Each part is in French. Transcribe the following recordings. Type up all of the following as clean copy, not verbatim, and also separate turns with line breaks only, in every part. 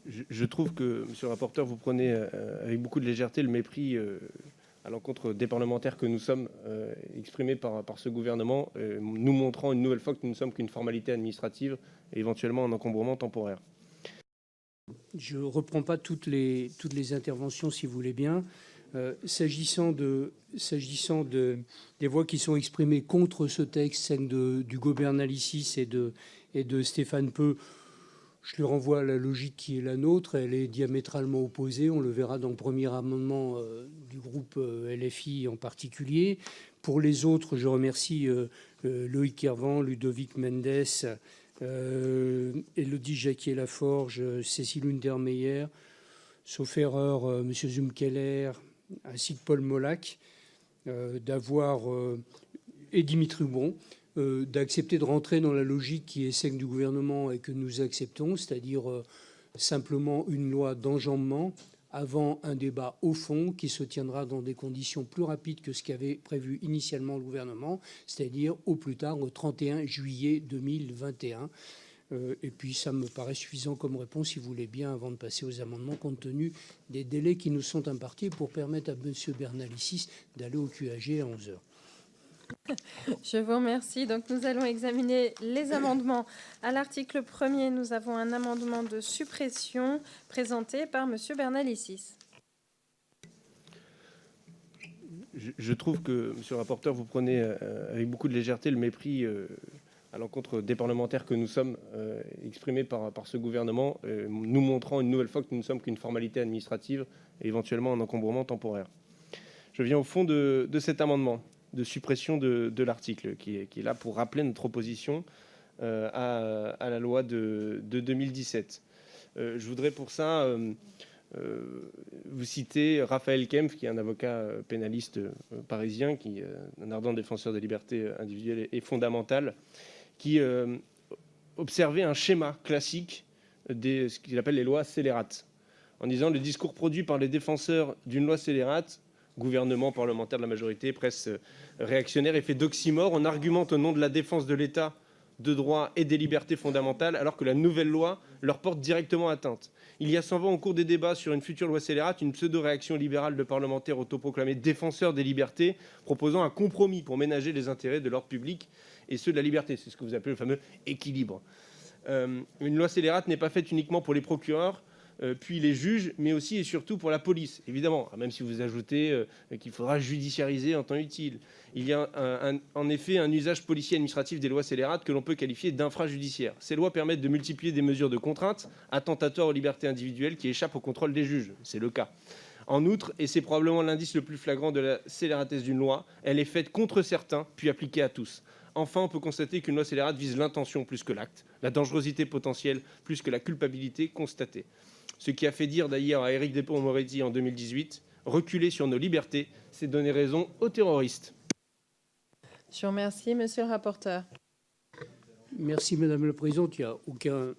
Je trouve que, monsieur le rapporteur, vous prenez avec beaucoup de légèreté le mépris à l'encontre des parlementaires que nous sommes, exprimé par ce gouvernement, nous montrant une nouvelle fois que nous ne sommes qu'une formalité administrative et éventuellement un encombrement temporaire.
Je ne reprends pas toutes les interventions, si vous voulez bien. S'agissant des voix qui sont exprimées contre ce texte, celle du Gobernalicis et de Stéphane Peu, je lui renvoie à la logique qui est la nôtre. Elle est diamétralement opposée. On le verra dans le premier amendement du groupe LFI en particulier. Pour les autres, je remercie Loïc Hervan, Ludovic Mendes, Élodie Jacquier-Laforge, Cécile Untermeyer, sauf erreur, M. Zumkeller, ainsi que Paul Molac, et Dimitri Hubron, d'accepter de rentrer dans la logique qui est celle du gouvernement et que nous acceptons, c'est-à-dire simplement une loi d'enjambement avant un débat au fond qui se tiendra dans des conditions plus rapides que ce qu'avait prévu initialement le gouvernement, c'est-à-dire au plus tard au 31 juillet 2021. Et puis ça me paraît suffisant comme réponse, si vous voulez bien, avant de passer aux amendements, compte tenu des délais qui nous sont impartis pour permettre à M. Bernalicis d'aller au QAG à 11h.
Je vous remercie. Donc, nous allons examiner les amendements. À l'article 1er, nous avons un amendement de suppression présenté par M. Bernalicis.
Je trouve que, monsieur le rapporteur, vous prenez avec beaucoup de légèreté le mépris à l'encontre des parlementaires que nous sommes, exprimé par ce gouvernement, nous montrant une nouvelle fois que nous ne sommes qu'une formalité administrative et éventuellement un encombrement temporaire. Je viens au fond de cet amendement de suppression de l'article qui est là pour rappeler notre opposition à la loi de 2017. Je voudrais pour ça vous citer Raphaël Kempf, qui est un avocat pénaliste parisien, qui est un ardent défenseur des libertés individuelles et fondamentales, qui observait un schéma classique de ce qu'il appelle les lois scélérates, en disant le discours produit par les défenseurs d'une loi scélérate, gouvernement, parlementaire de la majorité, presse réactionnaire, est fait d'oxymore. On argumente au nom de la défense de l'État, de droits et des libertés fondamentales, alors que la nouvelle loi leur porte directement atteinte. Il y a souvent au cours des débats sur une future loi scélérate une pseudo-réaction libérale de parlementaires autoproclamés défenseurs des libertés, proposant un compromis pour ménager les intérêts de l'ordre public et ceux de la liberté. C'est ce que vous appelez le fameux équilibre. Une loi scélérate n'est pas faite uniquement pour les procureurs, puis les juges, mais aussi et surtout pour la police, évidemment, même si vous ajoutez qu'il faudra judiciariser en temps utile. Il y a en effet un usage policier administratif des lois scélérates que l'on peut qualifier d'infrajudiciaire. Ces lois permettent de multiplier des mesures de contrainte attentatoires aux libertés individuelles qui échappent au contrôle des juges. C'est le cas. En outre, et c'est probablement l'indice le plus flagrant de la scélératesse d'une loi, elle est faite contre certains, puis appliquée à tous. Enfin, on peut constater qu'une loi scélérate vise l'intention plus que l'acte, la dangerosité potentielle plus que la culpabilité constatée. Ce qui a fait dire d'ailleurs à Éric Dupond-Moretti en 2018 « Reculer sur nos libertés, c'est donner raison aux terroristes ».
Je vous remercie, monsieur le rapporteur.
Merci, madame la présidente. Il n'y a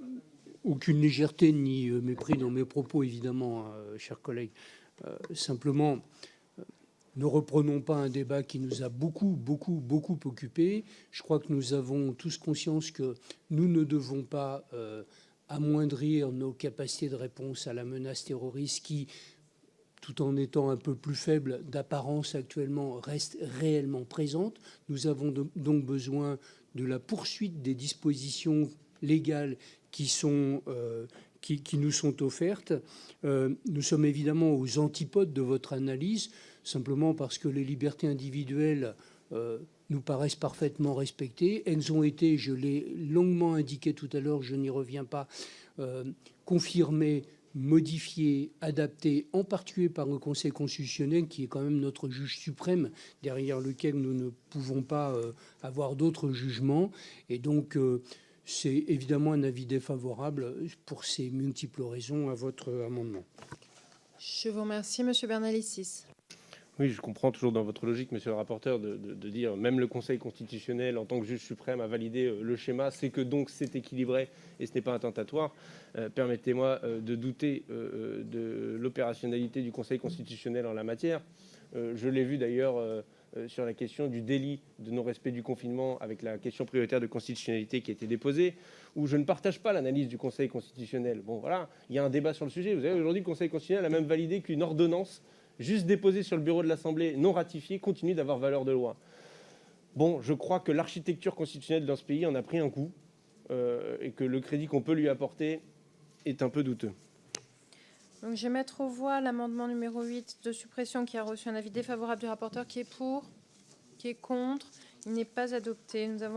aucune légèreté ni mépris dans mes propos, évidemment, chers collègues. Simplement, ne reprenons pas un débat qui nous a beaucoup occupés. Je crois que nous avons tous conscience que nous ne devons pas amoindrir nos capacités de réponse à la menace terroriste qui, tout en étant un peu plus faible d'apparence actuellement, reste réellement présente. Nous avons donc besoin de la poursuite des dispositions légales qui nous sont offertes. Nous sommes évidemment aux antipodes de votre analyse, simplement parce que les libertés individuelles nous paraissent parfaitement respectées. Elles ont été, je l'ai longuement indiqué tout à l'heure, je n'y reviens pas, confirmées, modifiées, adaptées, en particulier par le Conseil constitutionnel, qui est quand même notre juge suprême, derrière lequel nous ne pouvons pas avoir d'autres jugements. Et donc, c'est évidemment un avis défavorable pour ces multiples raisons à votre amendement.
Je vous remercie, monsieur Bernalicis.
Oui, je comprends toujours dans votre logique, monsieur le rapporteur, de dire même le Conseil constitutionnel, en tant que juge suprême, a validé le schéma, c'est que donc c'est équilibré et ce n'est pas attentatoire. Permettez-moi de douter de l'opérationnalité du Conseil constitutionnel en la matière. Je l'ai vu d'ailleurs sur la question du délit de non-respect du confinement avec la question prioritaire de constitutionnalité qui a été déposée, où je ne partage pas l'analyse du Conseil constitutionnel. Bon, voilà, il y a un débat sur le sujet. Vous savez, aujourd'hui, le Conseil constitutionnel a même validé qu'une ordonnance juste déposée sur le bureau de l'Assemblée, non ratifiée, continue d'avoir valeur de loi. Bon, je crois que l'architecture constitutionnelle dans ce pays en a pris un coup et que le crédit qu'on peut lui apporter est un peu douteux.
Donc, je vais mettre aux voix l'amendement numéro 8 de suppression qui a reçu un avis défavorable du rapporteur. Qui est pour? Qui est contre? Il n'est pas adopté. Nous avons